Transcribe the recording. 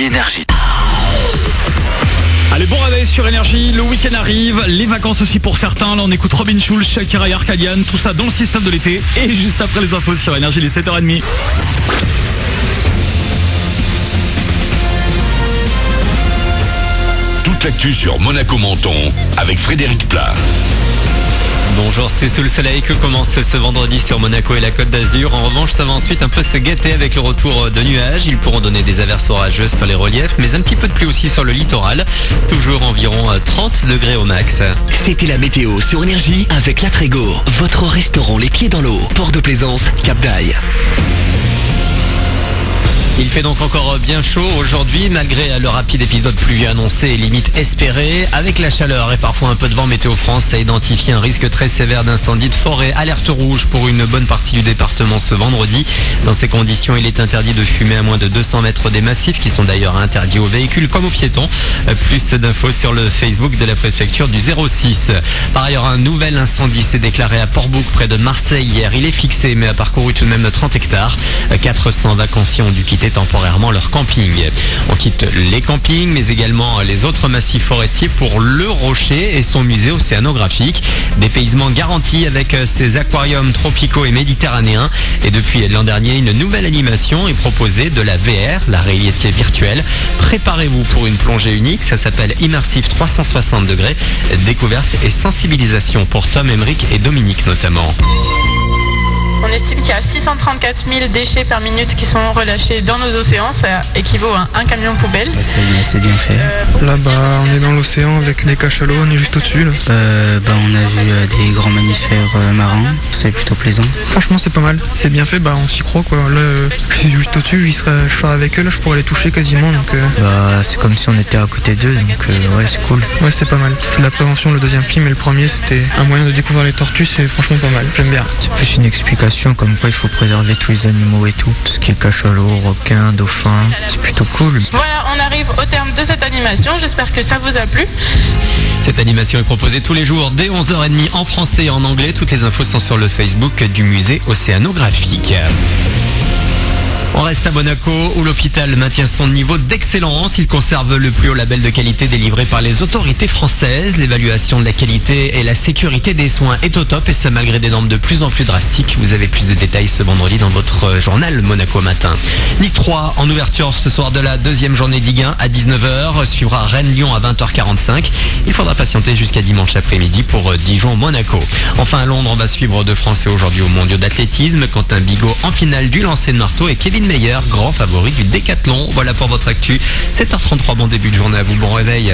Énergie. Allez, bon réveil sur Énergie, le week-end arrive, les vacances aussi pour certains. Là on écoute Robin Schulz, Shakira et Arcadian, tout ça dans le système de l'été. Et juste après les infos sur Énergie, les 7h30. Toute l'actu sur Monaco Menton avec Frédéric Plat. Bonjour, c'est sous le soleil que commence ce vendredi sur Monaco et la Côte d'Azur. En revanche, ça va ensuite un peu se gâter avec le retour de nuages. Ils pourront donner des averses orageuses sur les reliefs, mais un petit peu de pluie aussi sur le littoral. Toujours environ 30 degrés au max. C'était la météo sur Énergie avec La Trégo, votre restaurant les pieds dans l'eau. Port de Plaisance, Cap d'Aille. Il fait donc encore bien chaud aujourd'hui, malgré le rapide épisode pluvieux annoncé et limite espéré. Avec la chaleur et parfois un peu de vent, Météo France a identifié un risque très sévère d'incendie de forêt. Alerte rouge pour une bonne partie du département ce vendredi. Dans ces conditions, il est interdit de fumer à moins de 200 mètres des massifs, qui sont d'ailleurs interdits aux véhicules comme aux piétons. Plus d'infos sur le Facebook de la préfecture du 06. Par ailleurs, un nouvel incendie s'est déclaré à Port-Bouc, près de Marseille hier. Il est fixé, mais a parcouru tout de même 30 hectares. 400 vacanciers ont dû quitter temporairement leur camping. On quitte les campings, mais également les autres massifs forestiers pour le Rocher et son musée océanographique. Dépaysement garanti avec ses aquariums tropicaux et méditerranéens. Et depuis l'an dernier, une nouvelle animation est proposée, de la VR, la réalité virtuelle. Préparez-vous pour une plongée unique, ça s'appelle Immersive 360 degrés. Découverte et sensibilisation pour Tom, Emeric et Dominique notamment. On estime qu'il y a 634 000 déchets par minute qui sont relâchés dans nos océans. Ça équivaut à un camion poubelle. C'est bien fait. Là, on est dans l'océan avec les cachalots, on est juste au-dessus. Là. On a vu des grands mammifères marins. C'est plutôt plaisant. Franchement, c'est pas mal. C'est bien fait, on s'y croit, quoi. Là, je suis juste au-dessus, je serai avec eux, là, je pourrais les toucher quasiment. Donc, c'est comme si on était à côté d'eux, donc ouais, c'est cool. Ouais, c'est pas mal. C'est de la prévention, le deuxième film, et le premier, c'était un moyen de découvrir les tortues, c'est franchement pas mal. J'aime bien. C'est plus une explication comme quoi il faut préserver tous les animaux et tout. Tout ce qui est cachalot, requin, dauphin, c'est plutôt cool. Voilà, on arrive au terme de cette animation. J'espère que ça vous a plu. Cette animation est proposée tous les jours dès 11h30 en français et en anglais. Toutes les infos sont sur le Facebook du musée océanographique. On reste à Monaco où l'hôpital maintient son niveau d'excellence. Il conserve le plus haut label de qualité délivré par les autorités françaises. L'évaluation de la qualité et la sécurité des soins est au top, et ça malgré des normes de plus en plus drastiques. Vous avez plus de détails ce vendredi dans votre journal Monaco Matin. Nice 3 en ouverture ce soir de la deuxième journée Ligue 1 à 19h. Suivra Rennes-Lyon à 20h45. Il faudra patienter jusqu'à dimanche après-midi pour Dijon-Monaco. Enfin à Londres, on va suivre deux Français aujourd'hui aux mondiaux d'athlétisme. Quentin Bigot en finale du lancer de marteau et Kevin Meyer, grand favori du décathlon. Voilà pour votre actu. 7h33, bon début de journée à vous, bon réveil.